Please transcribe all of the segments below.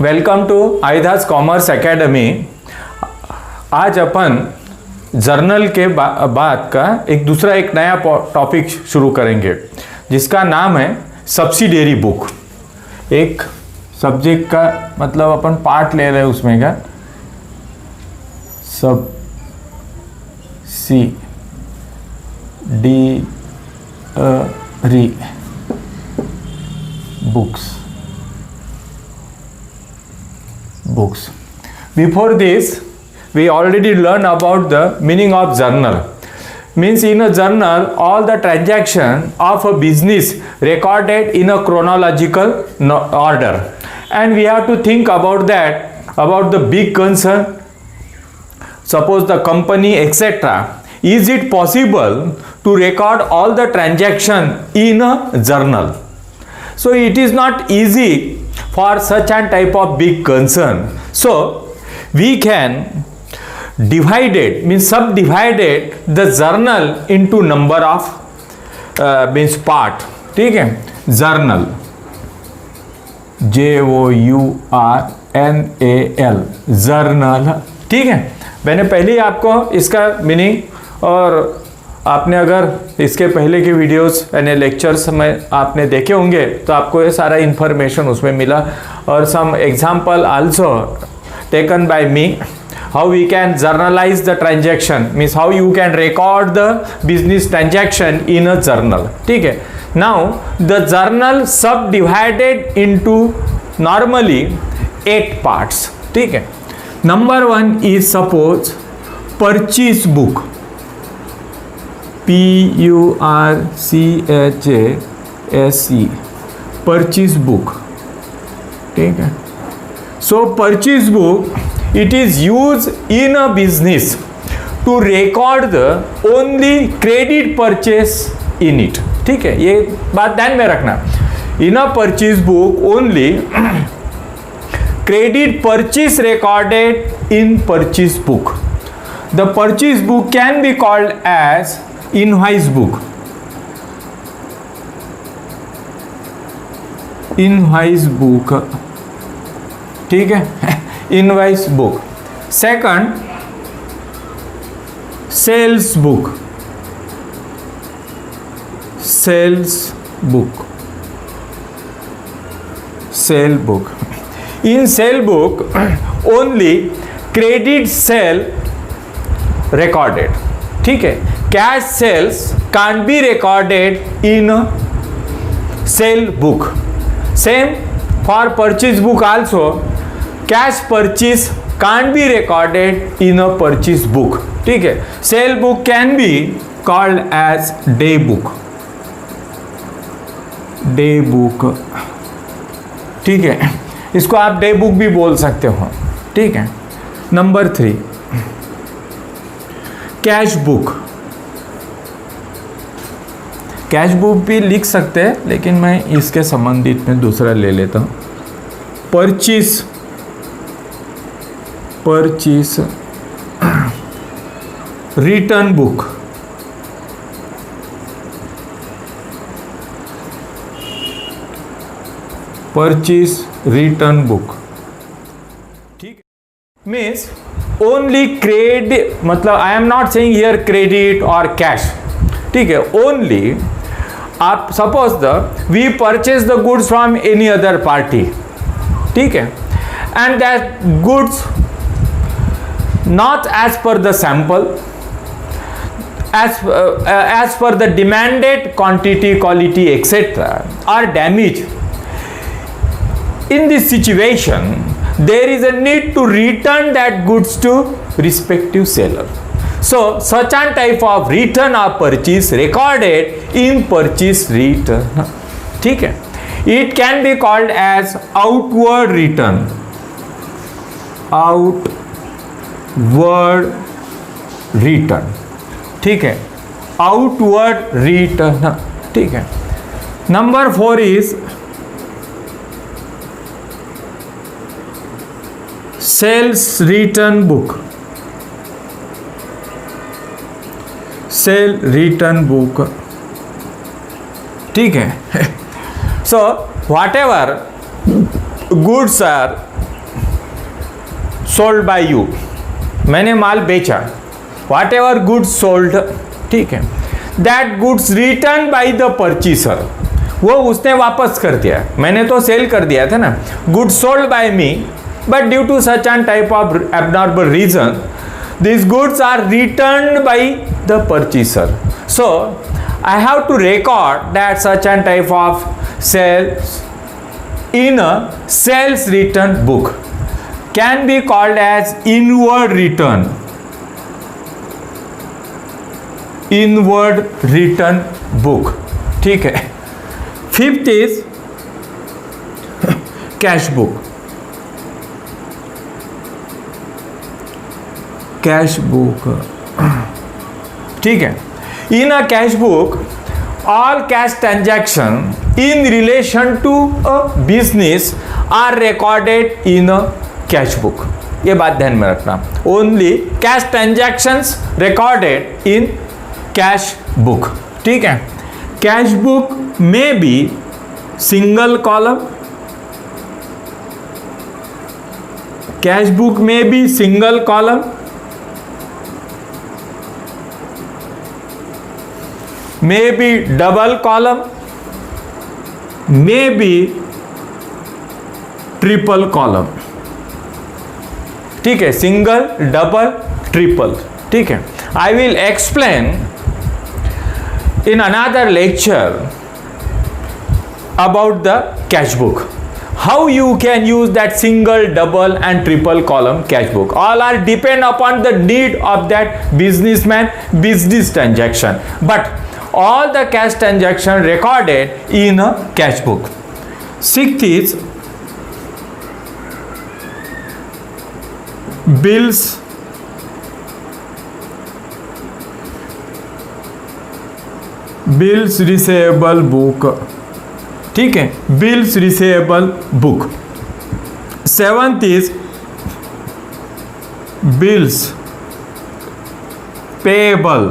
Welcome to Ayudhas commerce academy. आज अपन journal के बाद का एक नया टॉपिक शुरू करेंगे जिसका नाम है सब्सिडियरी बुक। एक सब्जेक्ट का मतलब अपन पार्ट ले रहे हैं उसमें का subsidiary books. Before this, we already learned about the meaning of journal. Means in a journal, all the transaction of a business recorded in a chronological order, and we have to think about the big concern. Suppose the company etc. Is it possible to record all the transaction in a journal? So it is not easy for such an type of big concern. So we can subdivided the journal into number of part. ठीक है, journal JOURNAL journal। ठीक है, मैंने पहले ही आपको इसका meaning और आपने अगर इसके पहले के वीडियोस यानी लेक्चर्स में आपने देखे होंगे तो आपको ये सारा इन्फॉर्मेशन उसमें मिला और some example also taken by me how we can journalize the transaction means how you can record the business transaction in a journal. ठीक है, now the journal subdivided into normally 8 parts. ठीक है, number 1 is suppose purchase book PURCHASE purchase book. ठीक है, so purchase book it is use in a business to record the only credit purchase in it. ठीक है, ये बात ध्यान में रखना, in a purchase book only credit purchase recorded in purchase book. The purchase book can be called as invoice book, ठीक है, invoice book। Second sales book, sale book. In sale book only credit sale recorded. ठीक है, cash sales can't be recorded in a sale book. Same for purchase book also, cash purchase can't be recorded in a purchase book. ठीक है, sale book can be called as day book। ठीक है, इसको आप day book भी बोल सकते हो। ठीक है, number 3 cash book. Cash book भी लिख सकते हैं लेकिन मैं इसके संबंधित में दूसरा ले लेता हूँ। Purchase return book. Purchase return book. ठीक, मीन्स ओनली क्रेडिट, मतलब I am not saying here credit और कैश। ठीक है, ओनली आप suppose we purchase the goods from any other party. ठीक है, and that goods not as per the sample, as per the demanded quantity, quality etc. are damaged. In this situation there is a need to return that goods to respective seller. So such a type of return or purchase recorded in purchase return. ठीक है, it can be called as outward return। ठीक है, outward return. ठीक है, number 4 is sales return book. ठीक है, so whatever goods are sold by you, मैंने माल बेचा, वॉट एवर गुड्स सोल्ड, ठीक है, that goods return by the purchaser, वो उसने वापस कर दिया, मैंने तो सेल कर दिया था ना, goods sold by me but due to such an type of abnormal reason these goods are returned by the purchaser. So I have to record that such an type of sales in a sales return book can be called as inward return, inward return book, ठीक है. Fifth is cash book. Cash book, ठीक है. In a cash book all cash transaction in relation to a business are recorded in a cash book. ये बात ध्यान में रखना, only cash transactions recorded in cash book, ठीक है. Cash book में be single column, cash book में be single column, may be double column, may be triple column, ठीक है. सिंगल, डबल, ट्रिपल, ठीक है. I will explain in another lecture about the cash book, how you can use that single, double and triple column cash book. All are depend upon the need of that businessman, business transaction, but all the cash transaction recorded in a cash book. Sixth is bills, bills receivable book, ठीक है, bills receivable book. Seventh is bills payable,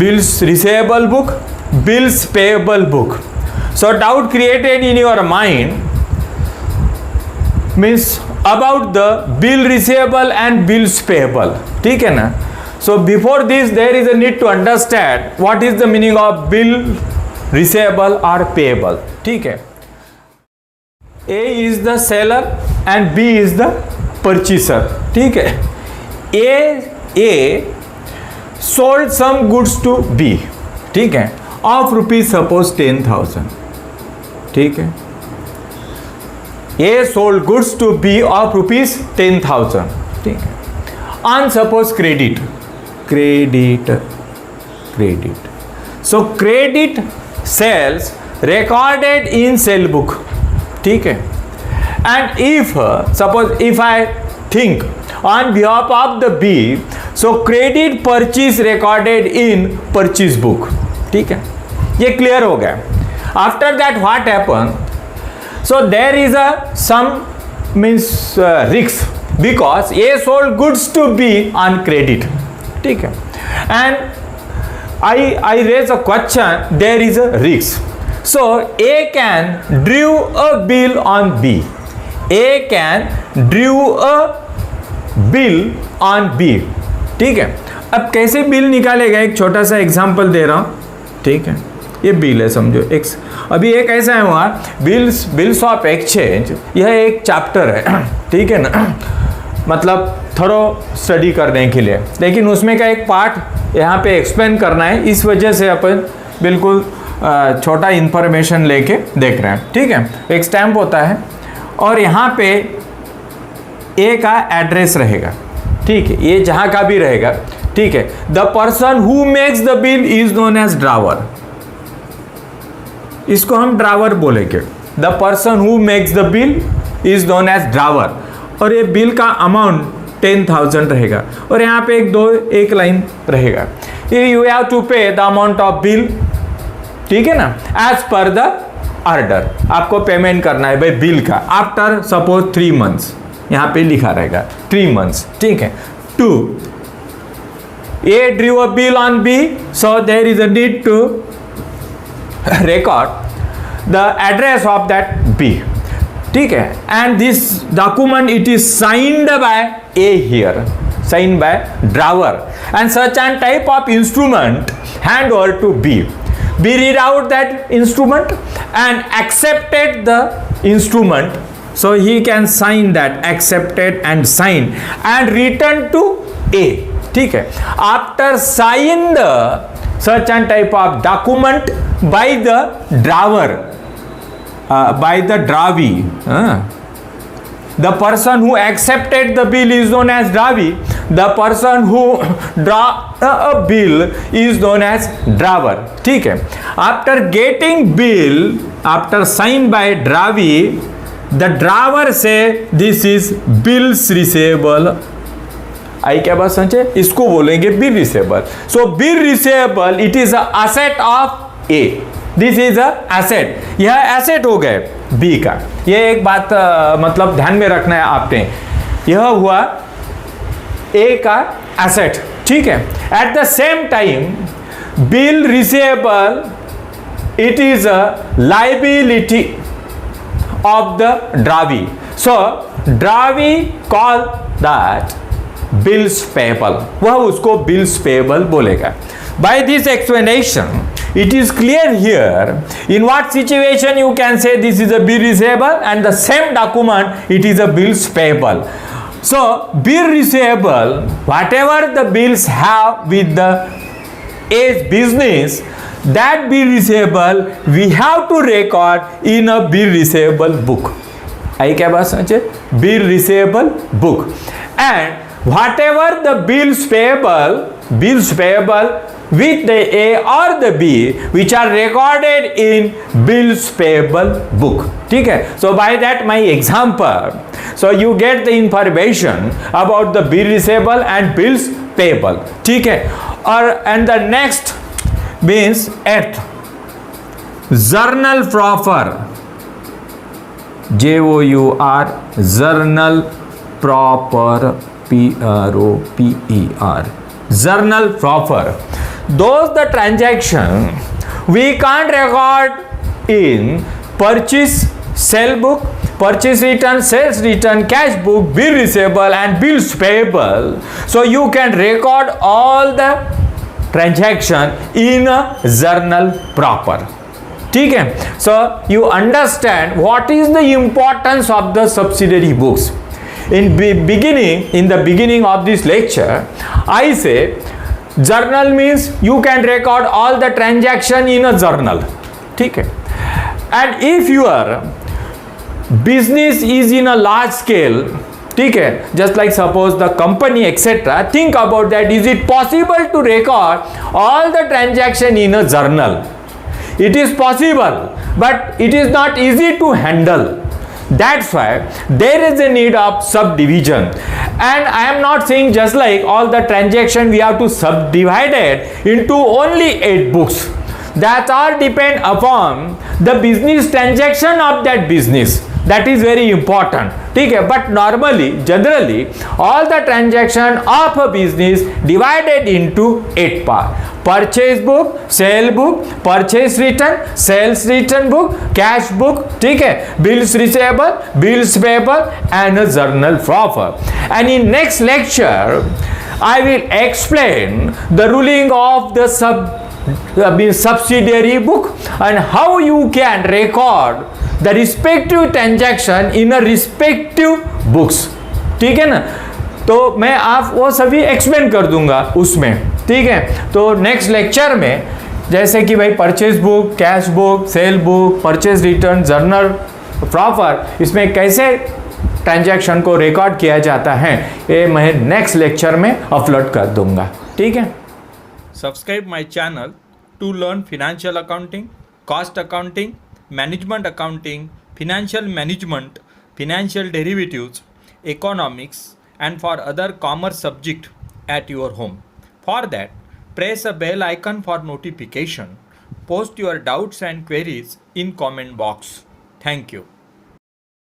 bills receivable book, bills payable book. So doubt created in your mind means about the bill receivable and bills payable, ठीक है ना. So before this there is a need to understand what is the meaning of bill receivable or payable, ठीक है. A is the seller and B is the purchaser, ठीक है. A sold some goods to B, ठीक है, of rupees suppose 10,000, ठीक है. A sold goods to B of rupees 10,000, ठीक है. On suppose credit, so credit sales recorded in sale book, ठीक है. And if suppose if I think on behalf of the B, so credit purchase recorded in purchase book, ठीक है. ये clear हो गया. After that what happen, so there is a some means risk because a sold goods to be on credit, ठीक है. And I raise a question, there is a risk. So A can draw a bill on B. A can draw a bill on B. ठीक है. अब कैसे bill निकालेगा, एक छोटा सा एग्जांपल दे रहा हूँ, ठीक है. ये बिल है समझो एक्स. अभी एक ऐसा है वहाँ बिल्स ऑफ एक्सचेंज, यह एक चैप्टर है, ठीक है ना, मतलब थोड़ा स्टडी करने के लिए, लेकिन उसमें का एक पार्ट यहाँ पे एक्सप्लेन करना है, इस वजह से अपन बिल्कुल छोटा इन्फॉर्मेशन लेके देख रहे हैं, ठीक है. एक स्टैम्प होता है और यहाँ पे ए का एड्रेस रहेगा, ठीक है, ये जहाँ का भी रहेगा, ठीक है. The person who makes the bill is known as drawer, इसको हम ड्रावर बोलेंगे. The person who makes the bill is known as drawer. और ये बिल का अमाउंट 10,000 रहेगा और यहाँ पे एक लाइन रहेगा, यू हैव टू पे द अमाउंट ऑफ बिल, ठीक है ना, एज पर द ऑर्डर. आपको पेमेंट करना है भाई बिल का आफ्टर सपोज 3 मंथ्स, यहाँ पे लिखा रहेगा 3 मंथ्स, ठीक है. 2 A drew a bill on B, so there is a need to record the address of that B, ठीक है, and this document it is signed by a here, signed by drawer, and such an type of instrument hand over to B. B read out that instrument and accepted the instrument, so he can sign that, accepted and sign and return to A, ठीक है. After sign the such an type of document by the drawer, by the drawee, the person who accepted the bill is known as drawee. The person who draw a bill is known as drawer, ठीक है. After getting bill, after signed by drawee, the drawer say this is bills receivable. आई क्या बात समझे, इसको बोलेंगे bill receivable. So bill receivable it is a asset of A, this is a asset, यह asset हो गए बी का. ये एक बात मतलब ध्यान में रखना है आपने, यह हुआ ए का एसेट, ठीक है. At the same time bill receivable it is a liability of the drawee. So drawee call that bills payable, वह उसको बिल्स पेबल बोलेगा. By this explanation, it is clear here in what situation you can say this is a bill receivable and the same document it is a bills payable. So bill receivable, whatever the bills have with the A's business, that bill receivable we have to record in a bill receivable book. आई क्या बात समझे, bill receivable book. And whatever the bills payable with the A or the B which are recorded in bills payable book, ठीक है. So by that my example, so you get the information about the bill receivable and bills payable, ठीक है. और and the next means at journal proper, JOUR, journal proper, PROPER, journal proper. Those the transaction we can't record in purchase sale book, purchase return, sales return, cash book, bill receivable and bills payable. So you can record all the transaction in a journal proper, ठीक है. So you understand what is the importance of the subsidiary books. In the beginning of this lecture I say journal means you can record all the transaction in a journal, ठीक है. And if your business is in a large scale, ठीक है, just like suppose the company etc., think about that, is it possible to record all the transaction in a journal? It is possible, but it is not easy to handle. That's why there is a need of subdivision. And I am not saying just like all the transaction we have to subdivide it into only 8 books. That all depend upon the business transaction of that business. That is very important, ठीक है. But normally, generally, all the transaction of a business divided into 8 parts. Purchase book, sale book, purchase return, sales return book, cash book, ठीक है, bills receivable, bills payable and a journal proper. And in next lecture, I will explain the ruling of the subsidiary book and how you can record the respective transaction in a respective books, ठीक है ना. तो मैं आप वो सभी explain कर दूंगा उसमें, ठीक है. तो नेक्स्ट लेक्चर में जैसे कि भाई purchase book, cash book, sale book, purchase return, journal proper, इसमें कैसे ट्रांजैक्शन को रिकॉर्ड किया जाता है ये मैं नेक्स्ट लेक्चर में अपलोड कर दूंगा, ठीक है. Subscribe my channel to learn financial accounting, cost accounting, management accounting, financial management, financial derivatives, economics and for other commerce subject at your home. For that, press a bell icon for notification. Post your doubts and queries in comment box. Thank you.